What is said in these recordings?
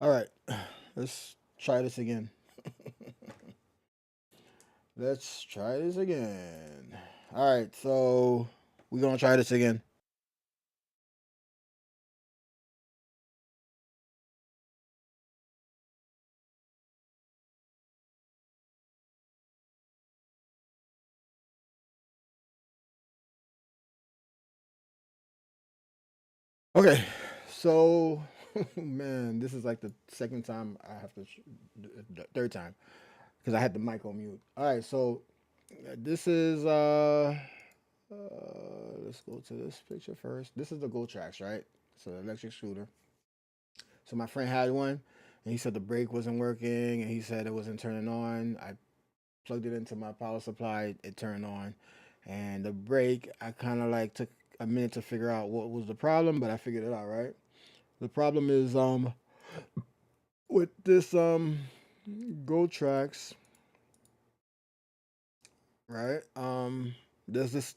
All right, let's try this again. Let's try this again. All right, so we're gonna try this again. Okay, so man, this is like the second time I have to, the third time, because I had the mic on mute. All right, so this is let's go to this picture first. This is the Gotrax, right? So electric scooter. So my friend had one, and he said the brake wasn't working, and he said it wasn't turning on. I plugged it into my power supply, it turned on, and the brake, I kind of like took a minute to figure out what was the problem, but I figured it out, right? The problem is with this Gotrax, right? There's this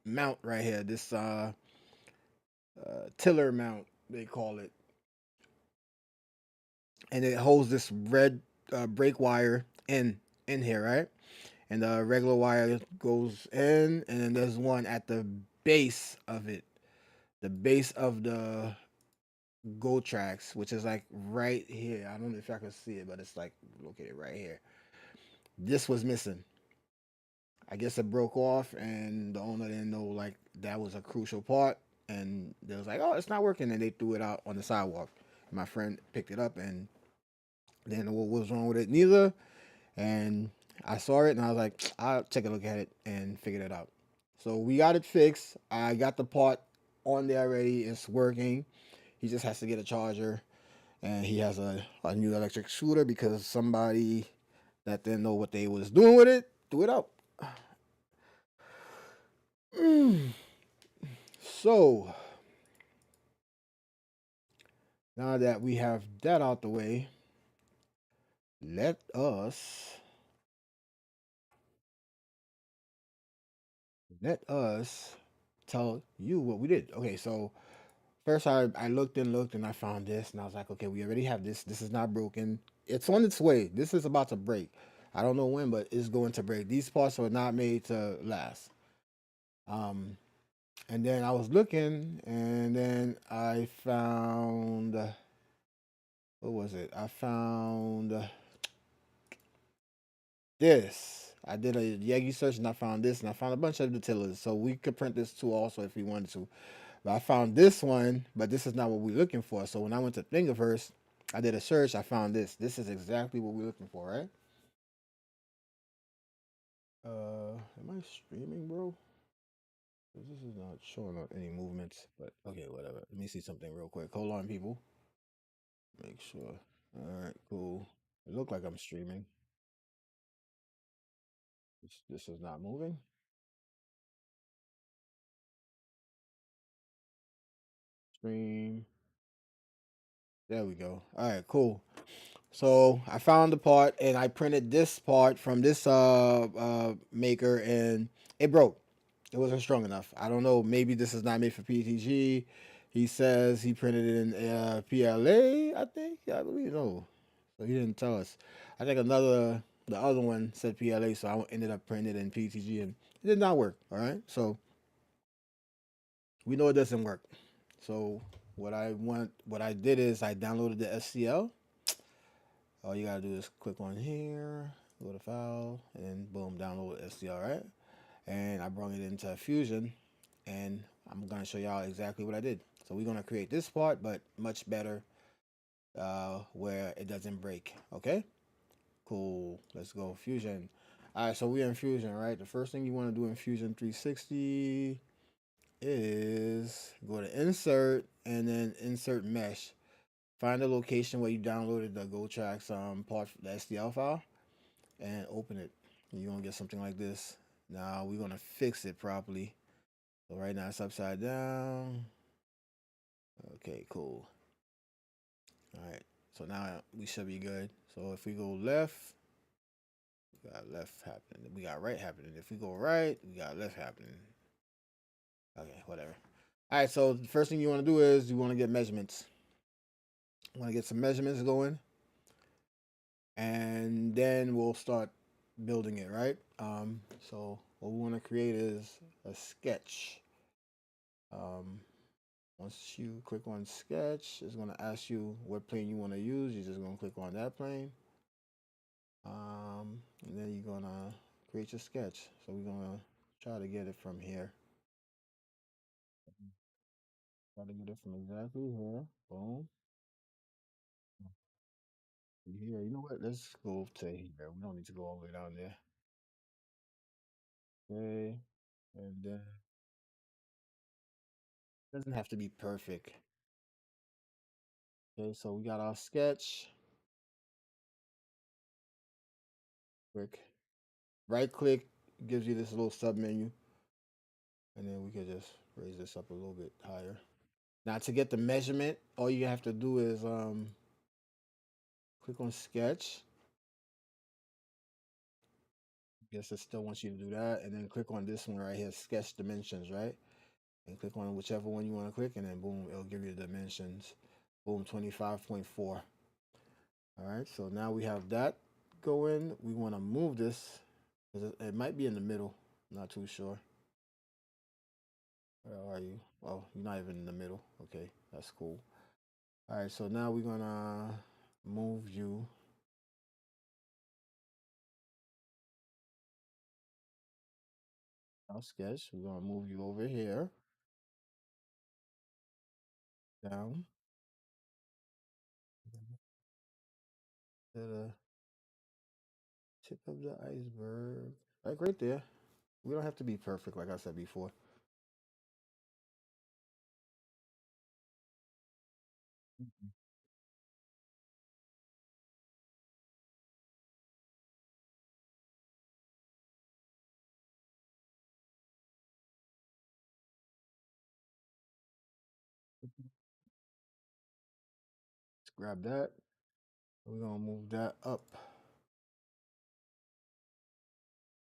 mount right here, this tiller mount they call it, and it holds this red brake wire in here, right? And the regular wire goes in, and then there's one at the base of it, the base of the Gotrax, which is like right here. I don't know if I can see it, but it's like located right here. This was missing. I guess it broke off, and the owner didn't know like that was a crucial part, and they was like, "Oh, it's not working," and they threw it out on the sidewalk. My friend picked it up and didn't know what was wrong with it neither, and I saw it and I was like, "I'll take a look at it and figure it out." So we got it fixed. I got the part on there already. It's working. He just has to get a charger, and he has a new electric scooter because somebody that didn't know what they was doing with it threw it out. So now that we have that out the way, let us let us tell you what we did. Okay, so first I looked and I found this and I was like, okay, we already have this. This is not broken. It's on its way. This is about to break. I don't know when, but it's going to break. These parts are not made to last. Um, and then I was looking, and then I found what was it? I found this. I did a Yagi search and I found this, and I found a bunch of detailers. So we could print this too, also, if we wanted to. But I found this one, but this is not what we're looking for. So when I went to Thingiverse, I did a search. I found this. This is exactly what we're looking for, right? Am I streaming, bro? 'Cause this is not showing up any movements. But okay, whatever. Let me see something real quick. Hold on, people. Make sure. All right, cool. It looked like I'm streaming. This is not moving. Stream. There we go. All right, cool. So I found the part and I printed this part from this maker and it broke. It wasn't strong enough. I don't know. Maybe this is not made for PTG. He says he printed it in PLA. I think. I believe no. So he didn't tell us. I think the other one said PLA, so I ended up printing it in PTG and it did not work. All right. So we know it doesn't work. So what I did is I downloaded the SCL. All you gotta do is click on here, go to file, and then boom, download SDL, right? And I brought it into Fusion, and I'm gonna show y'all exactly what I did. So we're gonna create this part, but much better, where it doesn't break. Okay, cool. Let's go Fusion. All right, so we're in Fusion, right? The first thing you want to do in Fusion 360 is go to Insert and then Insert Mesh. Find the location where you downloaded the Gotrax part, the SDL file, and open it. You're gonna get something like this. Now we're gonna fix it properly. So right now it's upside down. Okay, cool. All right. So now we should be good. So if we go left, we got left happening. We got right happening. If we go right, we got left happening. Okay, whatever. All right. So the first thing you want to do is you want to get measurements. You want to get some measurements going, and then we'll start building it. Right. So what we want to create is a sketch. Um, Once you click on sketch, it's going to ask you what plane you want to use. You're just going to click on that plane. And then you're going to create your sketch. So we're going to try to get it from here. Try to get it from exactly here. Boom. Here, you know what? Let's go to here. We don't need to go all the way down there. Okay. And then it doesn't have to be perfect. Okay, so we got our sketch. Click. Right click gives you this little sub menu. And then we could just raise this up a little bit higher. Now to get the measurement, all you have to do is click on sketch. Guess it still wants you to do that, and then click on this one right here, sketch dimensions, right? And click on whichever one you want to click, and then boom, it'll give you the dimensions. Boom, 25.4. All right, so now we have that going. We want to move this because it might be in the middle. I'm not too sure. Where are you? Oh, you're not even in the middle. Okay, that's cool. All right, so now we're gonna move you. I'll sketch. We're gonna move you over here, down to the tip of the iceberg, like right there. We don't have to be perfect, like I said before. Mhm. Let's grab that. We're gonna move that up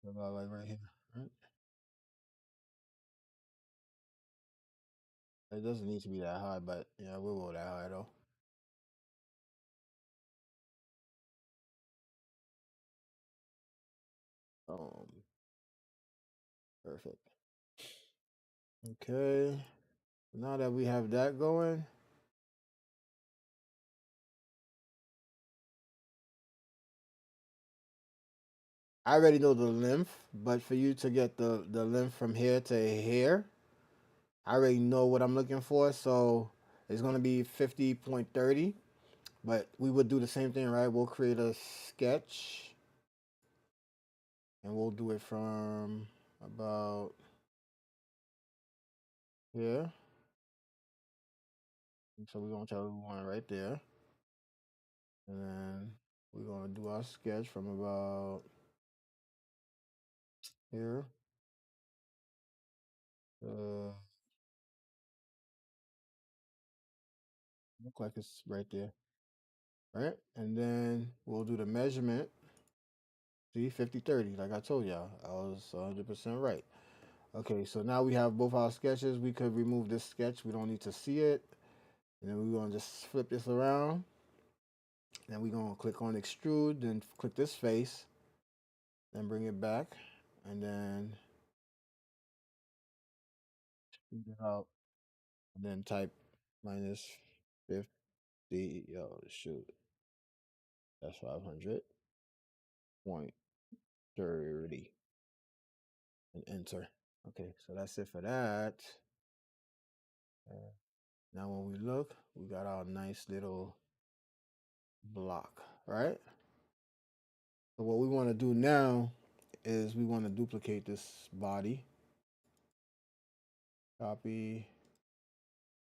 about like right here. Right? It doesn't need to be that high, but yeah, we'll go that high though. Um, Perfect. Okay. Now that we have that going, I already know the length, but for you to get the length from here to here, I already know what I'm looking for. So it's gonna be 50.30. But we would do the same thing, right? We'll create a sketch and we'll do it from about here. So we're gonna tell one right there. And then we're gonna do our sketch from about here. Uh Look like it's right there. Right? And then we'll do the measurement. See, 50/30, like I told y'all. I was 100% right. Okay, so now we have both our sketches. We could remove this sketch. We don't need to see it. And then we're gonna just flip this around. Then we're gonna click on extrude, then click this face, then bring it back, and then extrude it out, and then type -50. Yo, shoot, that's 500.30, and enter. Okay, so that's it for that. Now when we look, we got our nice little block, right? So what we want to do now is we want to duplicate this body. Copy,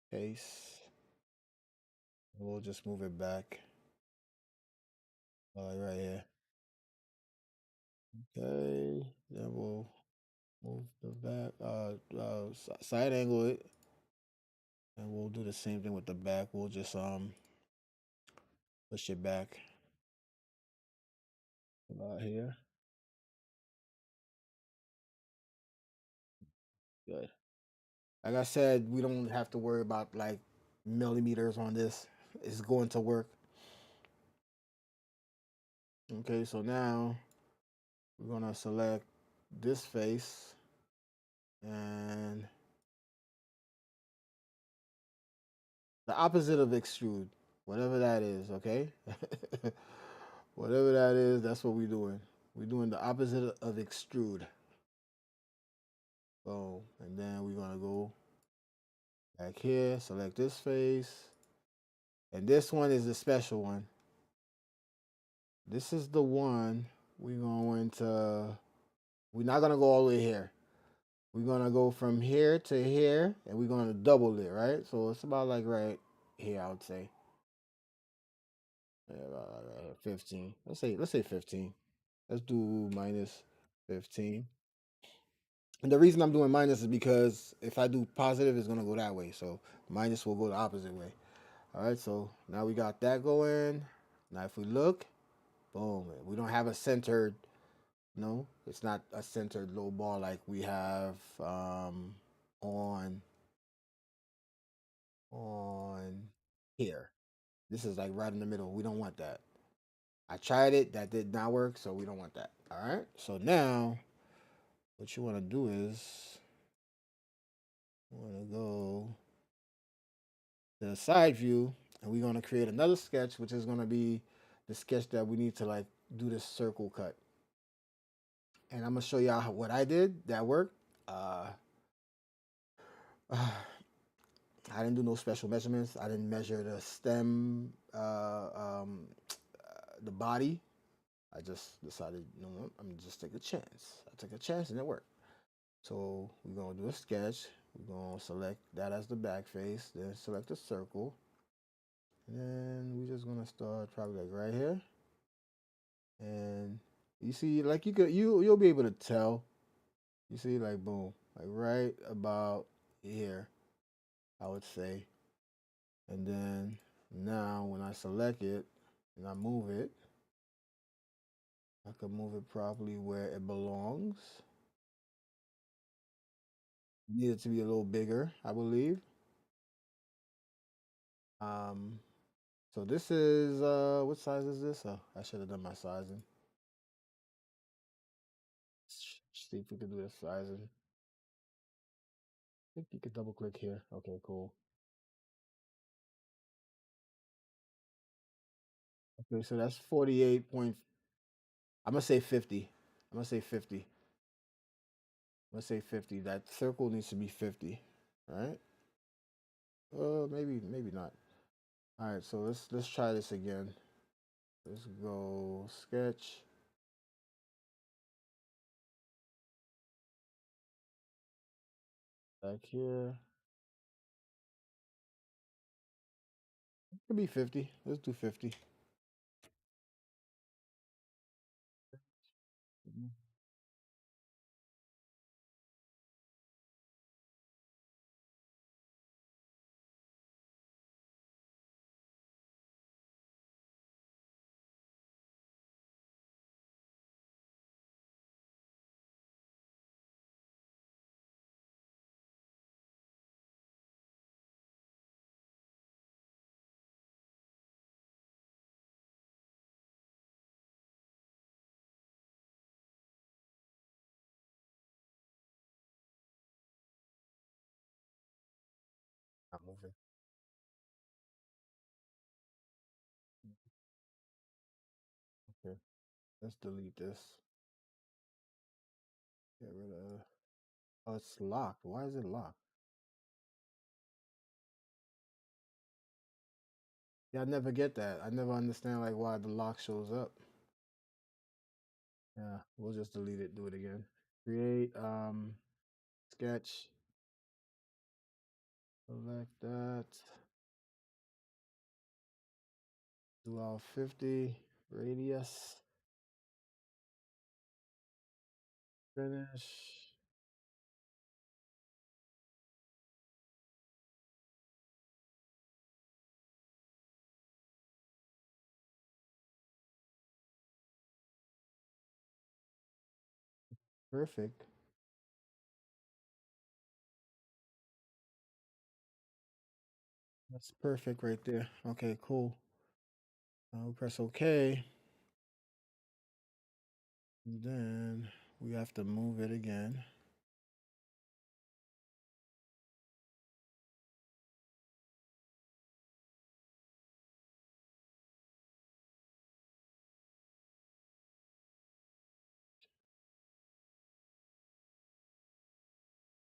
paste. We'll just move it back right here. Okay, then we'll move the back, side angle it, and we'll do the same thing with the back. We'll just push it back about here. Good. Like I said, we don't have to worry about like millimeters on this. It's going to work. Okay, so now we're gonna select this face and the opposite of extrude, whatever that is, okay? Whatever that is, that's what we're doing. We're doing the opposite of extrude. Boom. And then we're gonna go back here, select this face. And this one is the special one. This is the one we're not gonna go all the way here. We're gonna go from here to here and we're gonna double it, right? So it's about like right here, I would say. Yeah, about like right here. 15. Let's say 15. Let's do minus 15. And the reason I'm doing minus is because if I do positive, it's gonna go that way. So minus will go the opposite way. All right, so now we got that going. Now if we look, boom, we don't have a centered, no, it's not a centered low ball like we have on on here. This is like right in the middle. We don't want that. I tried it, that did not work, so we don't want that. All right, so now what you want to do is you want to go to the side view, and we're going to create another sketch, which is going to be the sketch that we need to like do this circle cut. And I'm gonna show y'all what I did that worked. Uh, I didn't do no special measurements. I didn't measure the stem, the body. I just decided, you know what, I'm gonna just take a chance. I took a chance and it worked. So we're gonna do a sketch. We're gonna select that as the back face, then select a circle. And then we're just gonna start probably like right here. And you see, like you'll be able to tell. You see, like boom, like right about here, I would say. And then now when I select it and I move it, I can move it properly where it belongs. Need it to be a little bigger, I believe. Um, so this is what size is this? Oh, I should have done my sizing. See if we can do this sizing. I think you could double click here. Okay, cool. Okay, so that's 48 point. I'm gonna say 50. I'm gonna say 50. I'm gonna say 50. That circle needs to be 50, right? Maybe not. All right, so let's try this again. Let's go sketch back here. It could be 50. Let's do 50. Mhm. Not moving. Okay, let's delete this. Get rid of. Oh, it's locked. Why is it locked? Yeah, I never get that. I never understand like why the lock shows up. Yeah, we'll just delete it. Do it again. Create sketch. Select that. Do all 50 radius. Finish. Perfect. That's perfect right there. Okay, cool. Now we press OK. And then we have to move it again.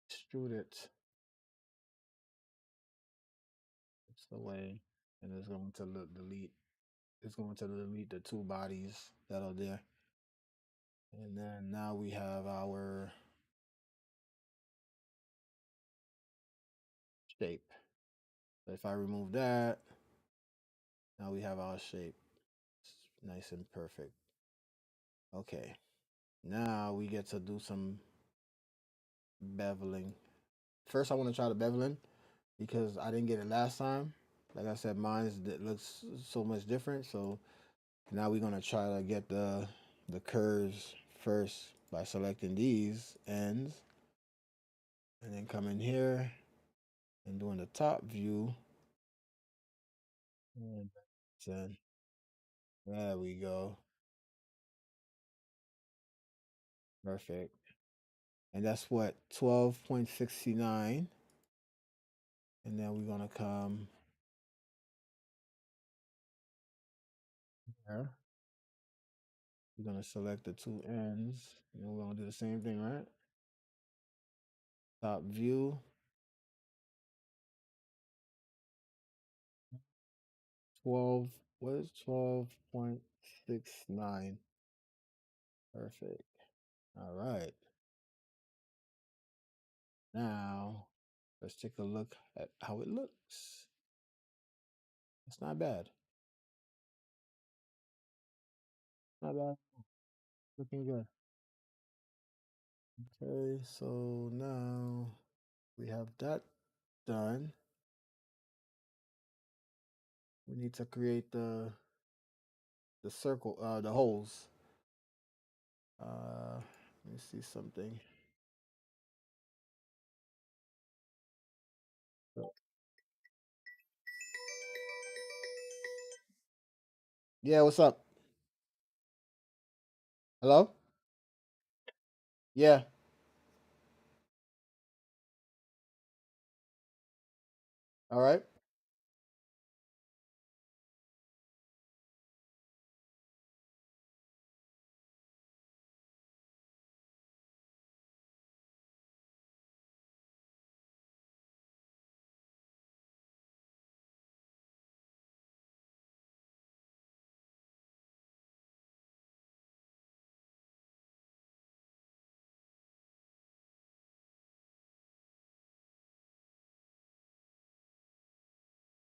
Extrude it. It's the way. And it's going to delete. It's going to delete the two bodies that are there. And then now we have our shape. So if I remove that, now we have our shape. It's nice and perfect. Okay. Now we get to do some beveling. First, I want to try the beveling because I didn't get it last time. Like I said, mine looks so much different. So now we're gonna try to get the curves first by selecting these ends, and then come in here and doing the top view. And then there we go, perfect. And that's what 12.69. And then we're gonna come here. We're gonna select the two ends, and we're gonna do the same thing, right? Top view, 12. What is 12.69? Perfect. All right. Now let's take a look at how it looks. It's not bad. Not bad. Looking good. Okay, so now we have that done. We need to create the circle, the holes. Let me see something. So- Yeah, what's up? Hello? Yeah. All right.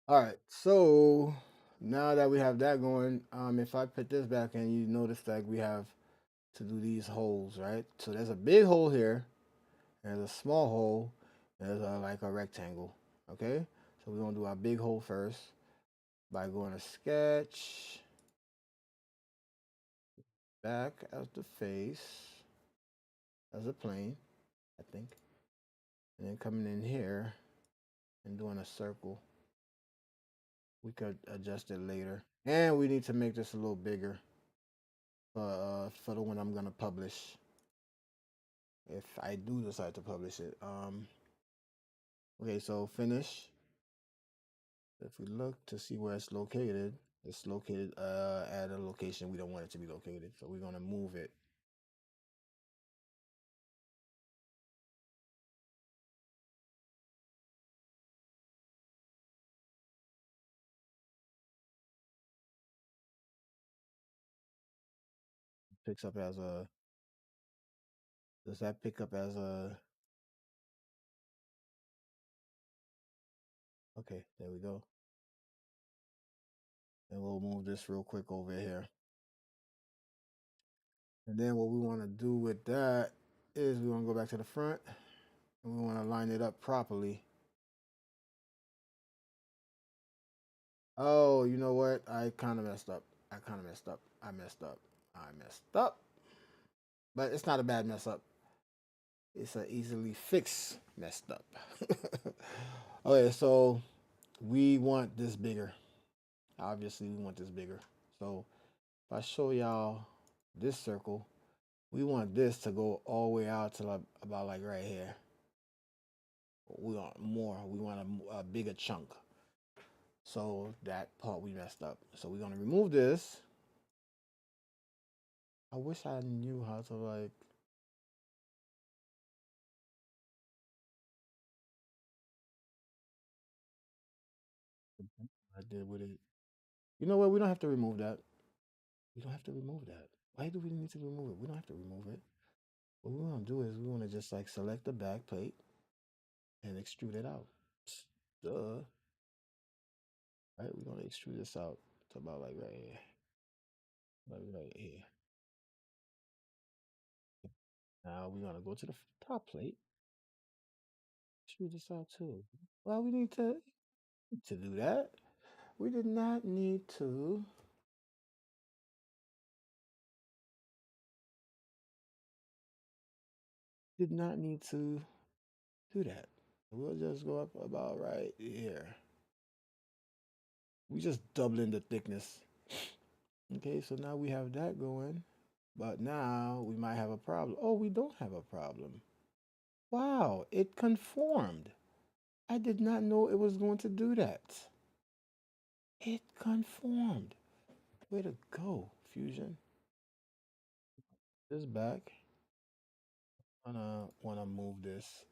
All right. So now that we have that going, if I put this back in, you notice that we have to do these holes, right? So there's a big hole here, there's a small hole, there's like a rectangle. Okay. So we're gonna do our big hole first by going to sketch, back as the face, as a plane, I think, and then coming in here and doing a circle. We could adjust it later, and we need to make this a little bigger for the one I'm gonna publish. If I do decide to publish it. Okay, so finish. If we look to see where it's located at a location we don't want it to be located. So we're gonna move it. Picks up as a does that pick up as a okay, there we go. And we'll move this real quick over here. And then what we want to do with that is we want to go back to the front and we want to line it up properly. Oh, you know what? I kind of messed up. I kind of messed up. I messed up. I messed up. But it's not a bad mess up. It's a easily fixed messed up. Okay, so we want this bigger. Obviously, we want this bigger. So if I show y'all this circle, we want this to go all the way out to like, about like right here. We want more. We want a bigger chunk. So that part we messed up. So we're gonna remove this. I wish I knew how to like. I did with it. You know what? We don't have to remove that. We don't have to remove that. Why do we need to remove it? We don't have to remove it. What we want to do is we want to just like select the back plate and extrude it out. Duh. Right? We're gonna extrude this out to about like right here. Like right here. Now we're gonna go to the top plate. Extrude this out too. Well, we need to do that. We did not need to. Did not need to do that. We'll just go up about right here. We just doubling the thickness. Okay, so now we have that going. But now we might have a problem. Oh, we don't have a problem. Wow, it conformed. I did not know it was going to do that. It conformed. Way to go, Fusion. This back. Wanna move this.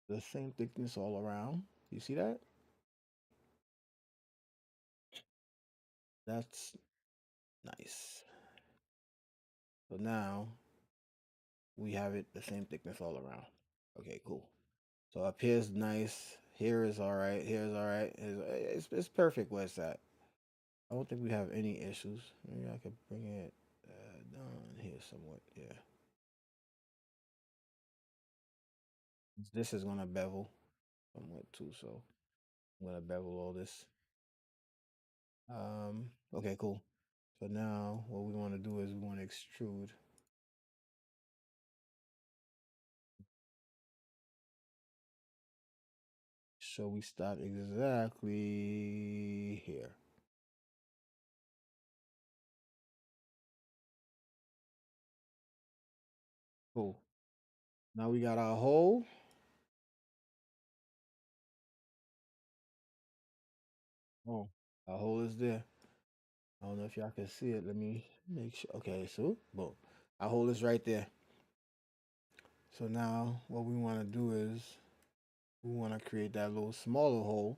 The same thickness all around. You see that? That's nice. So now we have it the same thickness all around. Okay, cool. So up here is nice. Here is all right. Here is all right. It's perfect where it's at. I don't think we have any issues. Maybe I could bring it down here somewhat. Yeah. This is gonna bevel somewhat too, so I'm gonna bevel all this. Okay, cool. So now what we want to do is we want to extrude. So we start exactly here. Cool. Now we got our hole. Oh, our hole is there. I don't know if y'all can see it. Let me make sure. Okay, so boom. Our hole is right there. So now what we want to do is we want to create that little smaller hole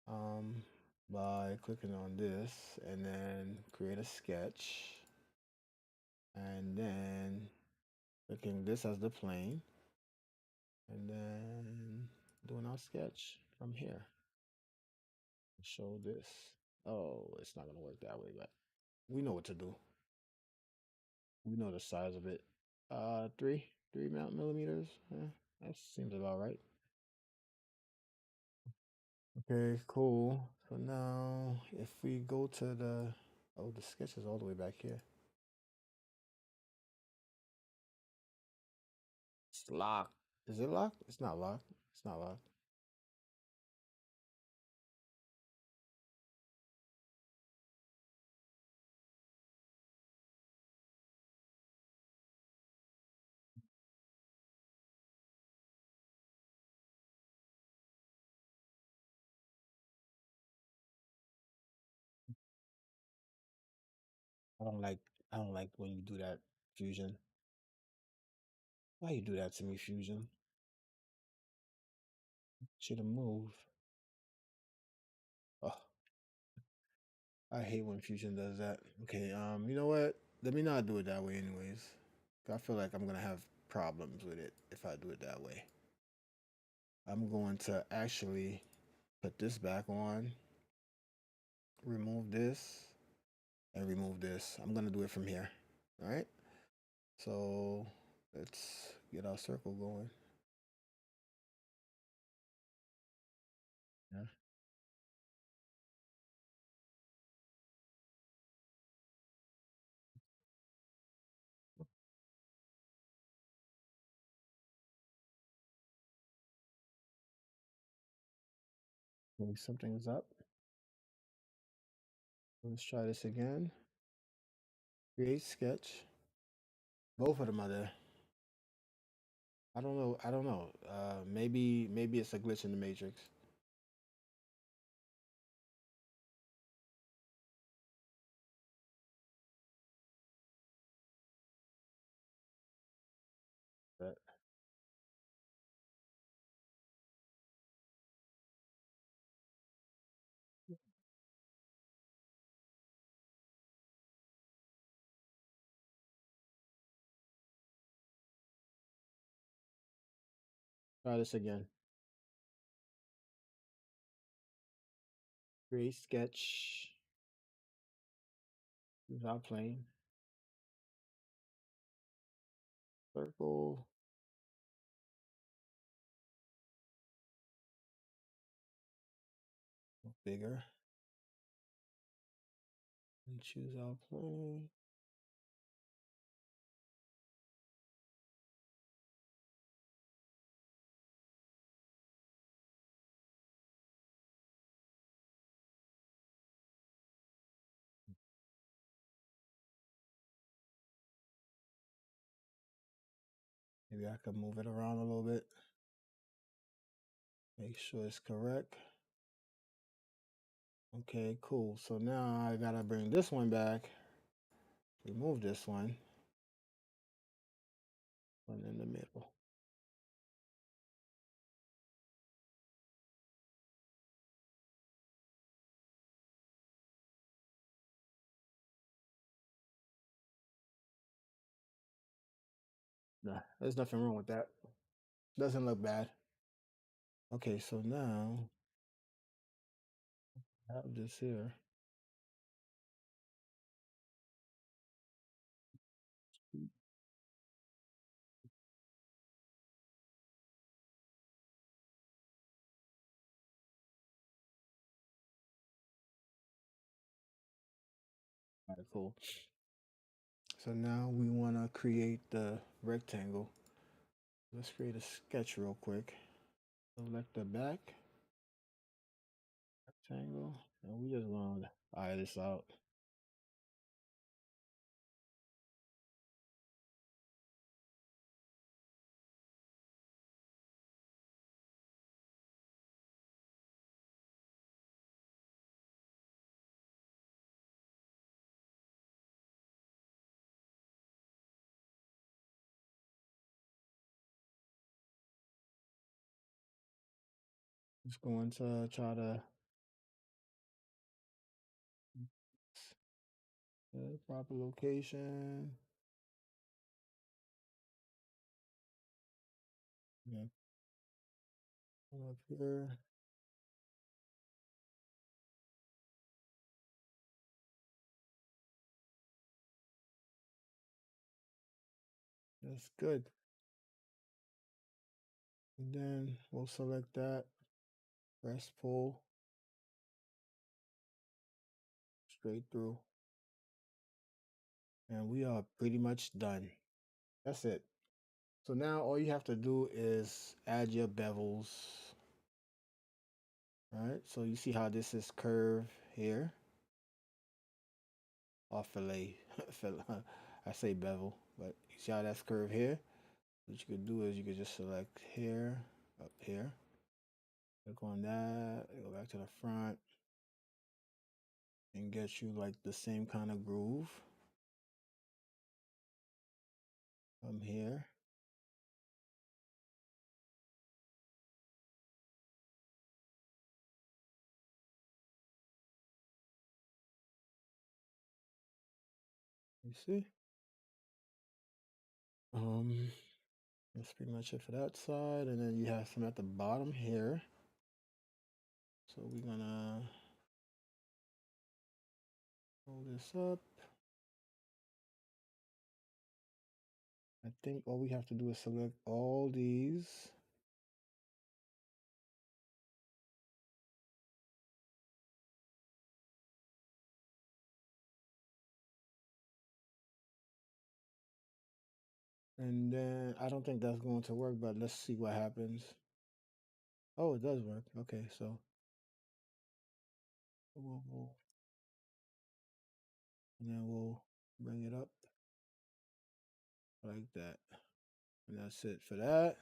um, by clicking on this and then create a sketch and then clicking this as the plane and then doing our sketch from here. Show this. Oh, it's not gonna work that way, but we know what to do. We know the size of it. Three millimeters. That seems about right. Okay, cool. So now if we go to the sketch is all the way back here. It's locked. Is it locked? It's not locked. It's not locked. I don't like I don't like when you do that, Fusion. Why you do that to me, Fusion? Should have moved. Oh, I hate when Fusion does that. Okay, you know what? Let me not do it that way anyways. I feel like I'm gonna have problems with it if I do it that way. I'm going to actually put this back on, remove this, and remove this. I'm gonna do it from here. All right. So let's get our circle going. Yeah. Maybe something is up. Let's try this again. Create sketch. Both of them are there. I don't know. I don't know. Maybe it's a glitch in the matrix. But try this again. Create sketch without plane. Circle bigger. And choose our plane. Maybe I could move it around a little bit. Make sure it's correct. Okay, cool. So now I gotta bring this one back. Remove this one in the middle. Nah, there's nothing wrong with that. Doesn't look bad. Okay, so now I have this here. All right, cool. So now we want to create the rectangle. Let's create a sketch real quick. Select the back rectangle, and we just want to eye this out. Just going to try to proper location. Yeah, come up here. That's good. And then we'll select that, press pull straight through, and we are pretty much done. That's it. So now all you have to do is add your bevels. All right, so you see how this is curved here, or fillet. I say bevel, but you see how that's curved here? What you could do is you could just select here, up here, click on that, go back to the front, and get you like the same kind of groove from here. You see? Um, that's pretty much it for that side, and then you have some at the bottom here. So we're gonna Roll this up. I think all we have to do is select all these. And then I don't think that's going to work, but let's see what happens. Oh, it does work. Okay, so and then we'll bring it up like that. And that's it for that.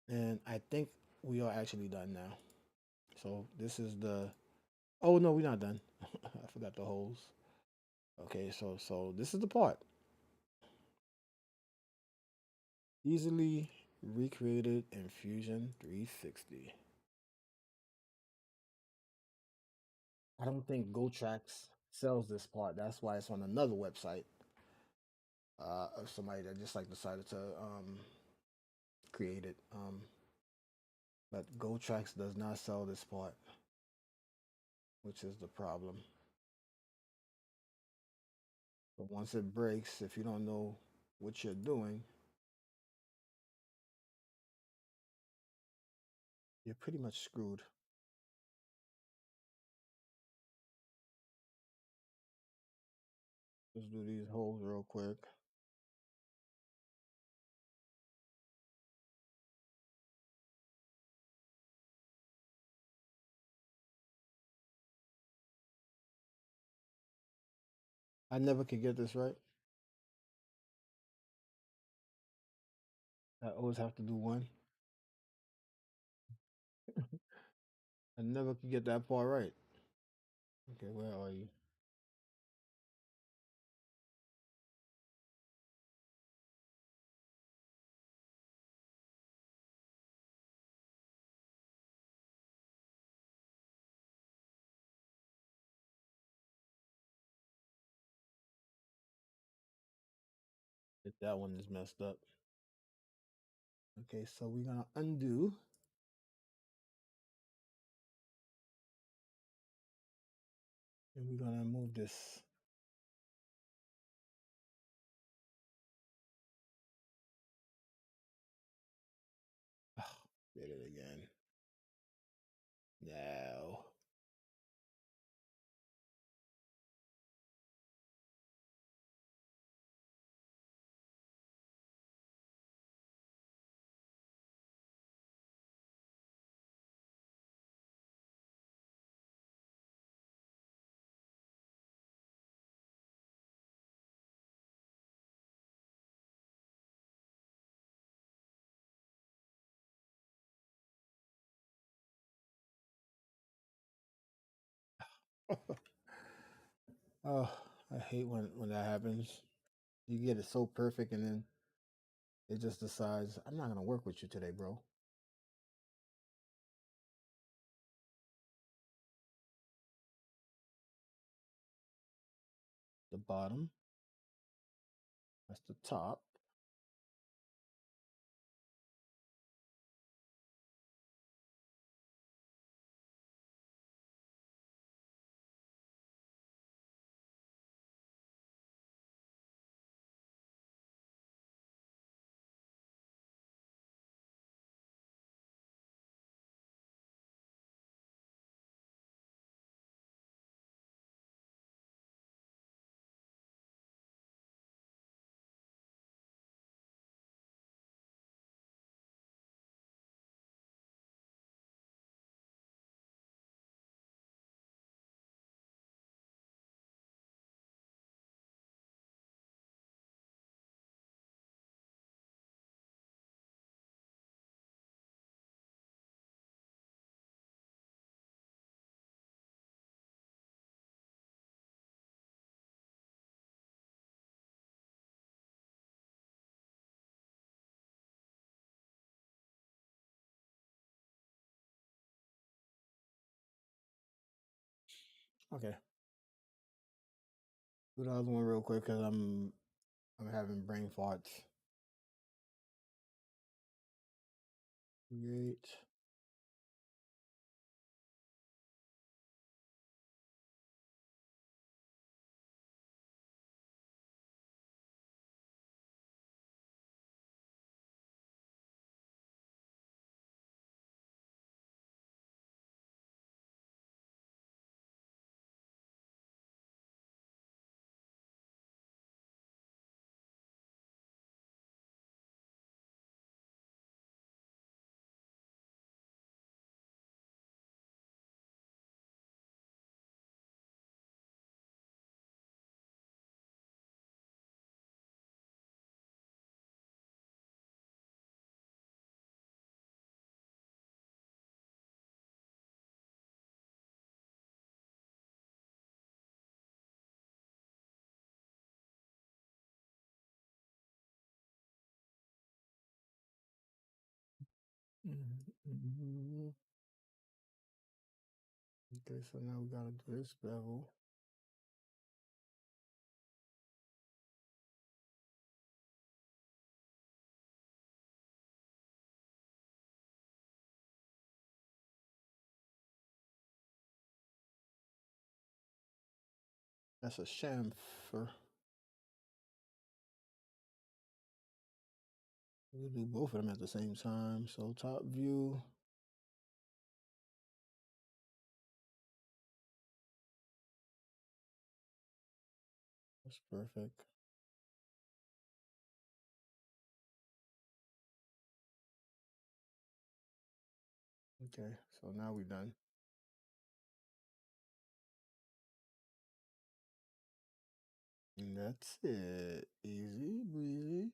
And I think we are actually done now. So this is the, oh no, we're not done. I forgot the holes. Okay, so this is the part. Easily recreated in Fusion 360. I don't think Gotrax sells this part. That's why it's on another website. Of somebody that just like decided to create it. But Gotrax does not sell this part, which is the problem. But once it breaks, if you don't know what you're doing, you're pretty much screwed. Let's do these holes real quick. I never could get this right. I always have to do one. I never could get that part right. Okay, where are you? If that one is messed up. Okay, so we're gonna undo. And we're gonna move this. Oh, did it again. No. Oh, I hate when that happens. You get it so perfect and then it just decides, I'm not gonna work with you today, bro. The bottom. That's the top. Okay. Do the other one real quick because I'm having brain farts. Create. Mhm. Okay, so now we gotta do this bevel. That's a chamfer. We'll do both of them at the same time. So top view. That's perfect. Okay, so now we're done. And that's it. Easy breezy.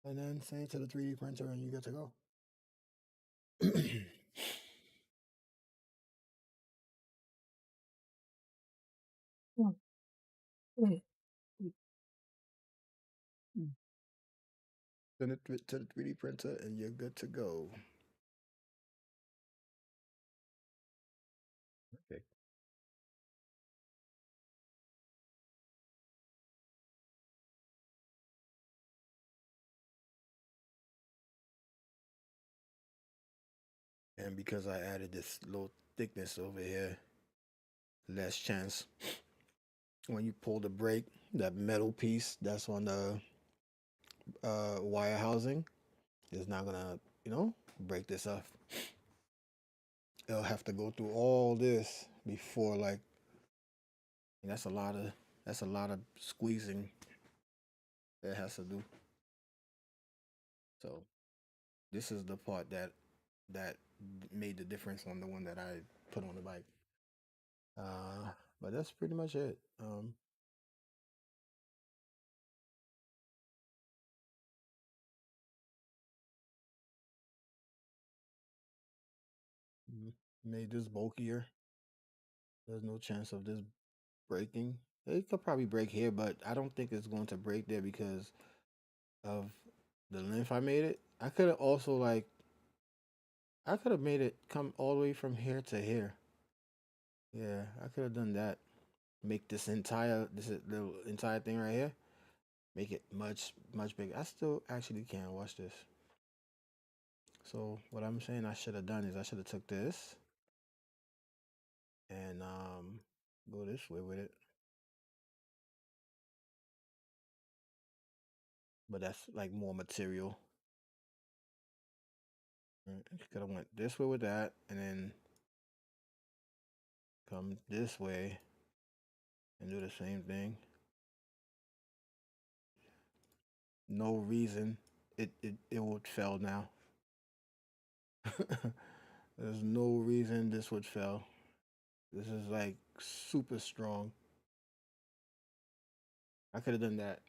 And then send it to the 3D printer and you get to go. Send it to the 3D printer and you're good to go. Okay. And because I added this little thickness over here, less chance when you pull the brake, that metal piece that's on the wire housing is not gonna, break this off. It'll have to go through all this before, like, and that's a lot of squeezing that it has to do. So this is the part that made the difference on the one that I put on the bike. But that's pretty much it. Made this bulkier. There's no chance of this breaking. It could probably break here, but I don't think it's going to break there because of the length I made it. I could have also I could have made it come all the way from here to here. Yeah, I could have done that. Make this little entire thing right here. Make it much bigger. I still actually can't watch this. So what I'm saying I should have done is I should have took this and go this way with it. But that's like more material. Could have went this way with that and then come this way and do the same thing. No reason it would fail now. There's no reason this would fail. This is like super strong. I could have done that.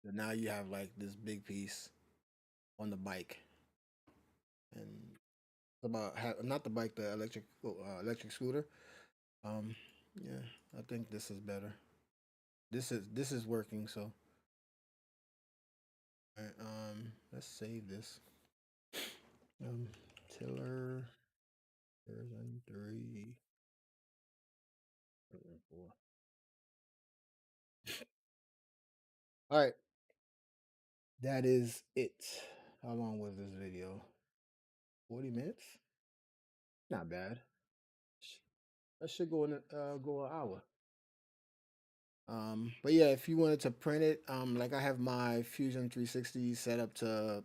But now you have like this big piece on the bike, and not the bike, the electric scooter. Um, yeah, I think this is better. This is working. So, alright, let's save this. Um, Tiller version 3. 4. All right, that is it. How long was this video? 40 minutes. Not bad. That should go an hour. But yeah, if you wanted to print it, like I have my Fusion 360 set up to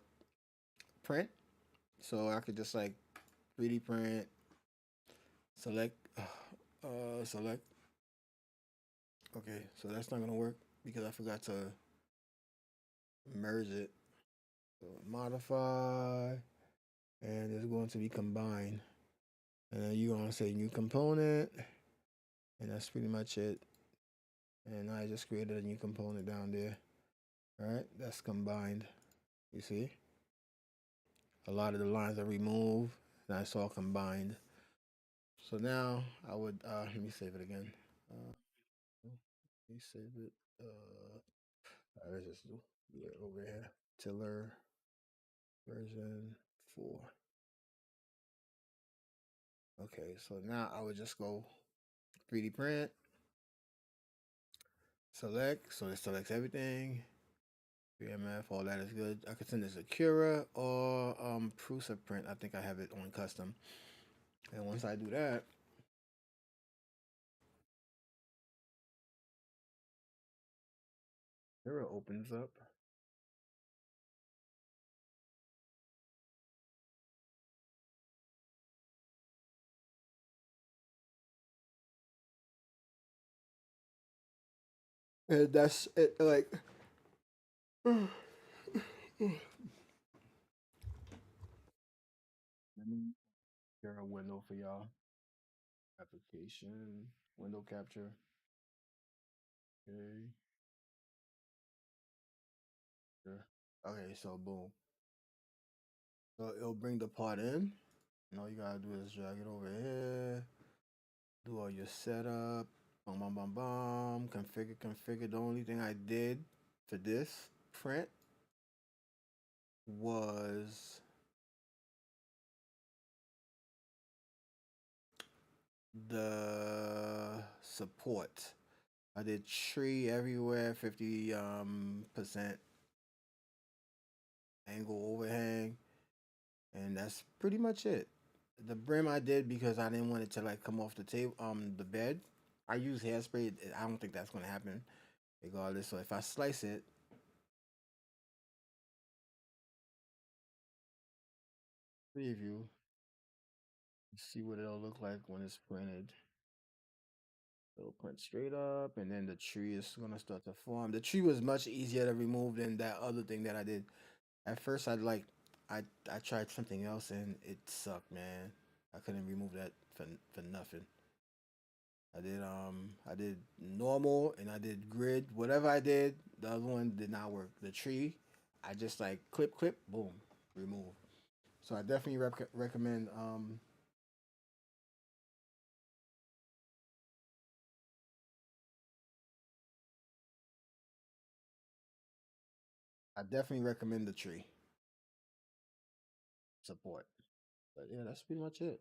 print, so I could just like 3D print, select, select. Okay, so that's not gonna work because I forgot to merge it. So modify, and it's going to be combined. And then you're gonna say new component, and that's pretty much it. And I just created a new component down there. All right, that's combined. You see, a lot of the lines are removed, and it's all combined. So now I would let me save it again. Let me save it. Let's just do it over here. Tiller version 4. Okay, so now I would just go 3D print, select, so it selects everything. 3MF, all that is good. I could send this to Cura or Prusa Print. I think I have it on custom. And once I do that, Cura opens up. And that's it, like let me share a window for y'all. Application, window capture. Okay. Sure. Okay, so boom. So it'll bring the part in. And all you gotta do is drag it over here. Do all your setup. Bum bum bum bum. Configure, configure. The only thing I did for this print was the support. I did tree everywhere, 50 percent angle overhang, and that's pretty much it. The brim I did because I didn't want it to like come off the table, the bed. I use hairspray. I don't think that's gonna happen regardless. So if I slice it, preview, see what it'll look like when it's printed. It'll print straight up, and then the tree is gonna start to form. The tree was much easier to remove than that other thing that I did. At first, I tried something else and it sucked, man. I couldn't remove that for nothing. I did normal and I did grid. Whatever I did, the other one did not work. The tree, I just like clip, boom, remove. So I definitely recommend I definitely recommend the tree support. But yeah, that's pretty much it.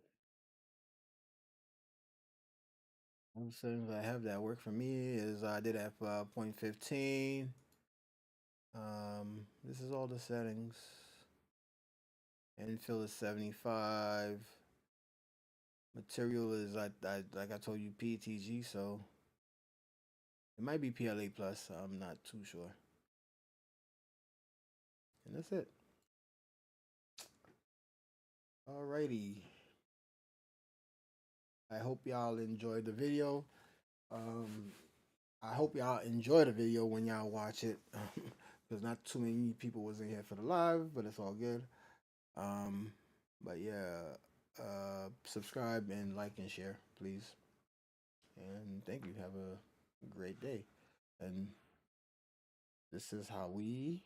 One settings I have that work for me is I did at 0.15. This is all the settings. Infill is 75. Material is I like I told you PTG, so it might be PLA plus. I'm not too sure. And that's it. Alrighty. I hope y'all enjoyed the video. Um, I hope y'all enjoy the video when y'all watch it. Because not too many people was in here for the live, but it's all good. Um, but yeah, subscribe and like and share, please. And thank you. Have a great day. And this is how we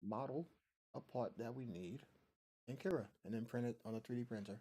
model a part that we need in Kira and then print it on a 3D printer.